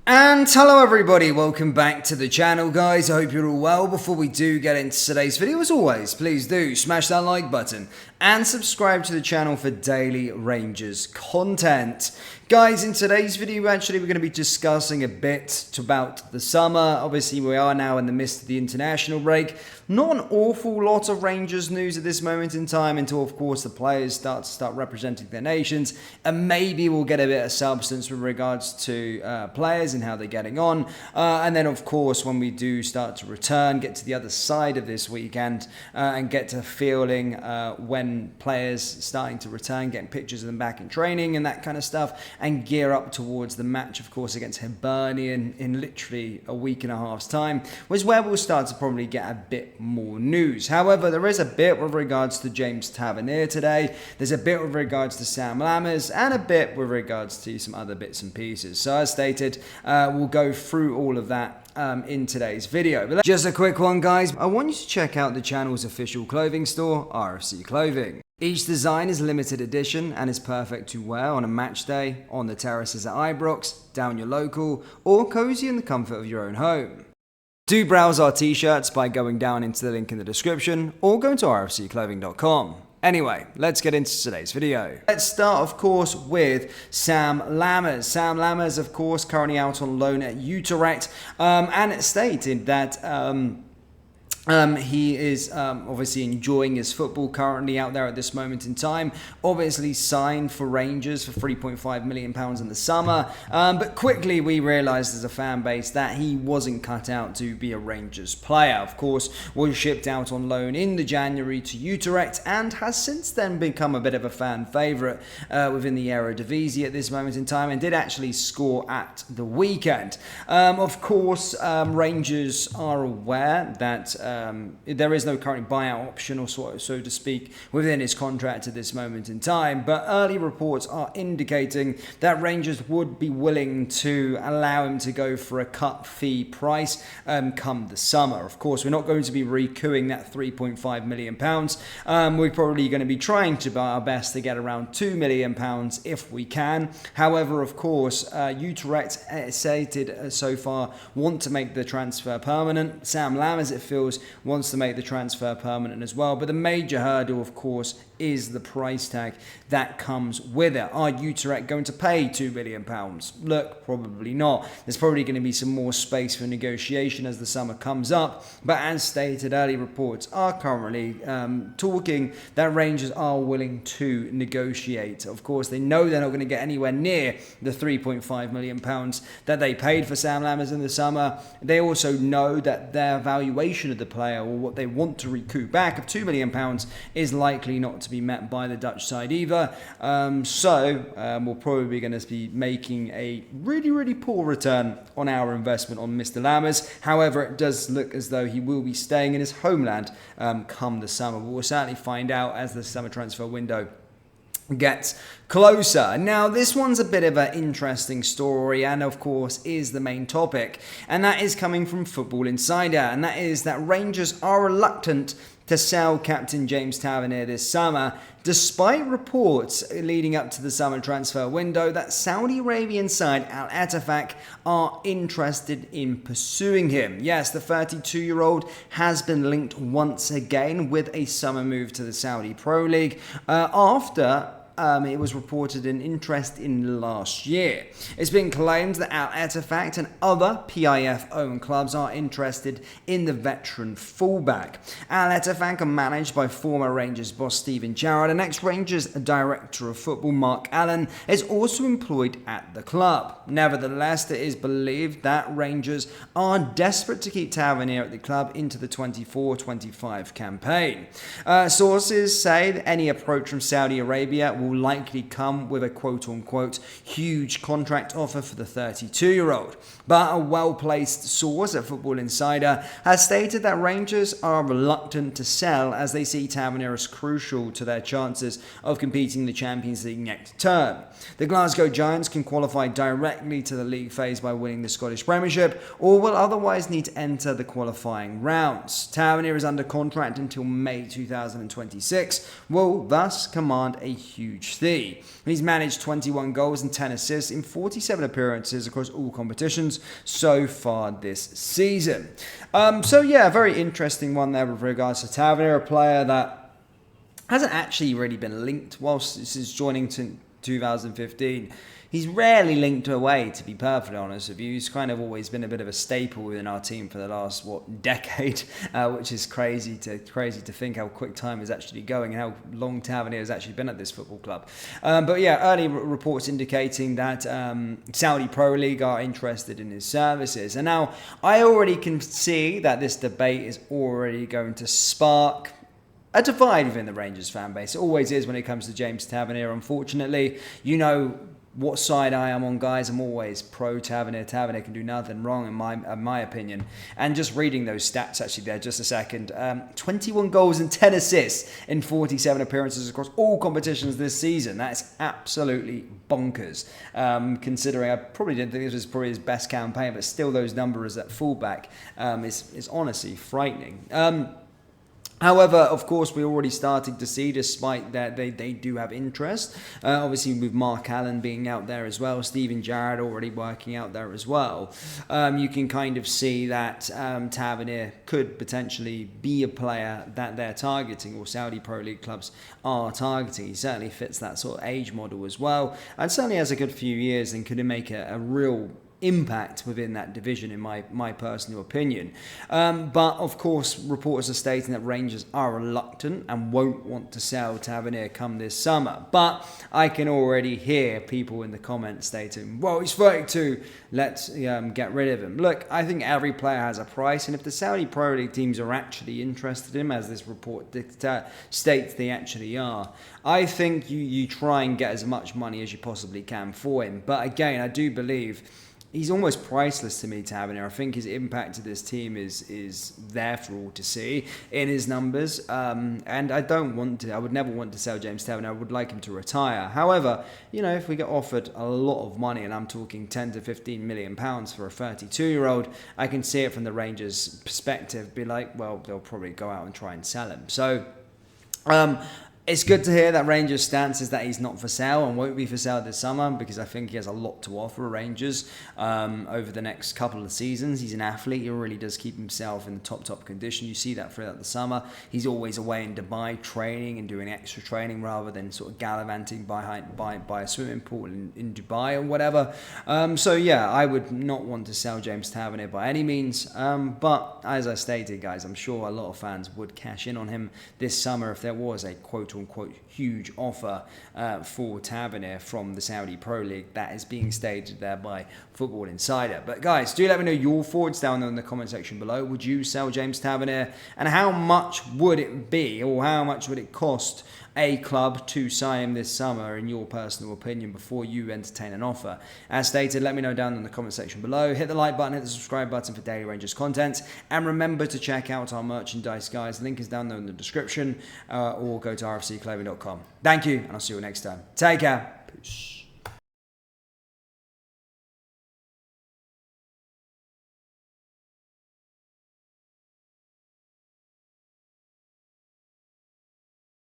And hello everybody, welcome back to the channel guys. I hope you're all well. Before we do get into today's video, as always, please do smash that like button and subscribe to the channel for daily Rangers content. Guys, in today's video we're going to be discussing a bit about the summer. Obviously we are now in the midst of the international break. Not an awful lot of Rangers news at this moment in time until of course the players start representing their nations, and maybe we'll get a bit of substance with regards to players and how they're getting on, and then of course when we do start to return, get to the other side of this weekend and get to feeling when players starting to return, getting pictures of them back in training and that kind of stuff, and gear up towards the match of course against Tavernier in literally a week and a half's time, was where we'll start to probably get a bit more news. However, there is a bit with regards to James Tavernier today, there's a bit with regards to Sam Lamas, and a bit with regards to some other bits and pieces. So as stated, we'll go through all of that in today's video. But just a quick one guys, I want you to check out the channel's official clothing store, RFC Clothing. Each design is limited edition and is perfect to wear on a match day, on the terraces at Ibrox, down your local, or cozy in the comfort of your own home. Do browse our t-shirts by going down into the link in the description or going to rfcclothing.com. Anyway, let's get into today's video. Let's start, of course, with Sam Lamas. Sam Lamas, of course, currently out on loan at Utrecht, and it stated that he is obviously enjoying his football currently out there at this moment in time. Obviously signed for Rangers for £3.5 million in the summer. But quickly we realised as a fan base that he wasn't cut out to be a Rangers player. Of course, was shipped out on loan in the January to Utrecht and has since then become a bit of a fan favourite within the Eredivisie at this moment in time, and did actually score at the weekend. Of course, Rangers are aware that there is no current buyout option, or so to speak, within his contract at this moment in time, but early reports are indicating that Rangers would be willing to allow him to go for a cut fee price come the summer. Of course, we're not going to be recouping that £3.5 million. We're probably going to be trying to buy our best to get around £2 million if we can. However, of course, Utrecht stated so far want to make the transfer permanent. Sam Lamas, it feels, wants to make the transfer permanent as well, but the major hurdle of course is the price tag that comes with it. Are Utrecht going to pay £2 million? Look, probably not. There's probably going to be some more space for negotiation as the summer comes up, but as stated, early reports are currently talking that Rangers are willing to negotiate. Of course, they know they're not going to get anywhere near the £3.5 million that they paid for Sam Lamas in the summer. They also know that their valuation of the player, or what they want to recoup back of £2 million, is likely not to be met by the Dutch side either. We're probably going to be making a really poor return on our investment on Mr. Lamas. However, it does look as though he will be staying in his homeland come the summer. But we'll certainly find out as the summer transfer window gets closer. Now, this one's a bit of an interesting story, and of course is the main topic, and that is coming from Football Insider, and that is that Rangers are reluctant to sell captain James Tavernier this summer, despite reports leading up to the summer transfer window that Saudi Arabian side Al Ettifaq are interested in pursuing him. Yes, the 32-year-old has been linked once again with a summer move to the Saudi Pro League after it was reported an interest in last year. It's been claimed that Al Ettifaq and other PIF-owned clubs are interested in the veteran fullback. Al Ettifaq are managed by former Rangers boss Stephen Gerrard, and ex-Rangers director of football Mark Allen is also employed at the club. Nevertheless, it is believed that Rangers are desperate to keep Tavernier at the club into the 24-25 campaign. Sources say that any approach from Saudi Arabia will likely come with a quote-unquote huge contract offer for the 32-year-old. But a well-placed source at Football Insider has stated that Rangers are reluctant to sell as they see Tavernier as crucial to their chances of competing in the Champions League next term. The Glasgow Giants can qualify directly to the league phase by winning the Scottish Premiership, or will otherwise need to enter the qualifying rounds. Tavernier is under contract until May 2026, will thus command a huge huge fee. He's managed 21 goals and 10 assists in 47 appearances across all competitions so far this season. So yeah, a very interesting one there with regards to Tavernier, a player that hasn't actually really been linked whilst this is joining to 2015. He's rarely linked away, to be perfectly honest with you. He's kind of always been a bit of a staple within our team for the last, decade, which is crazy to think how quick time is actually going and how long Tavernier has actually been at this football club. But yeah, early reports indicating that Saudi Pro League are interested in his services. And now I already can see that this debate is already going to spark a divide within the Rangers fan base. It always is when it comes to James Tavernier, unfortunately. You know what side I am on, guys. I'm always pro Tavernier. Tavernier can do nothing wrong in my opinion. And just reading those stats actually there just a second. 21 goals and 10 assists in 47 appearances across all competitions this season. That's absolutely bonkers. Considering I probably didn't think this was probably his best campaign, but still those numbers at fullback is honestly frightening. However, of course, we're already starting to see, despite that they do have interest, obviously with Mark Allen being out there as well, Steven Gerrard already working out there as well, you can kind of see that Tavernier could potentially be a player that they're targeting, or Saudi Pro League clubs are targeting. He certainly fits that sort of age model as well, and certainly has a good few years and could make a real impact within that division, in my personal opinion. But of course, reporters are stating that Rangers are reluctant and won't want to sell Tavernier come this summer. But I can already hear people in the comments stating, well, he's 32, let's get rid of him. Look, I think every player has a price, and if the Saudi Pro League teams are actually interested in him, as this report states they actually are, I think you try and get as much money as you possibly can for him. But again, I do believe he's almost priceless to me, Tavernier. I think his impact to this team is there for all to see in his numbers. And I would never want to sell James Tavernier. I would like him to retire. However, if we get offered a lot of money, and I'm talking 10 to 15 million pounds for a 32-year-old, I can see it from the Rangers' perspective, be like, well, they'll probably go out and try and sell him. So, it's good to hear that Rangers' stance is that he's not for sale and won't be for sale this summer, because I think he has a lot to offer Rangers over the next couple of seasons. He's an athlete. He really does keep himself in the top condition. You see that throughout the summer. He's always away in Dubai training and doing extra training rather than sort of gallivanting by a swimming pool in Dubai or whatever. So yeah, I would not want to sell James Tavernier by any means. But as I stated, guys, I'm sure a lot of fans would cash in on him this summer if there was a quote-unquote huge offer for Tavernier from the Saudi Pro League that is being stated there by Football Insider. But guys, do let me know your thoughts down there in the comment section below. Would you sell James Tavernier, and how much would it be, or how much would it cost a club to sign him this summer, in your personal opinion, before you entertain an offer? As stated, let me know down in the comment section below. Hit the like button, hit the subscribe button for daily Rangers content, and remember to check out our merchandise, guys. The link is down there in the description, or go to rfcclothing.com. Thank you, and I'll see you next time. Take care. Peace.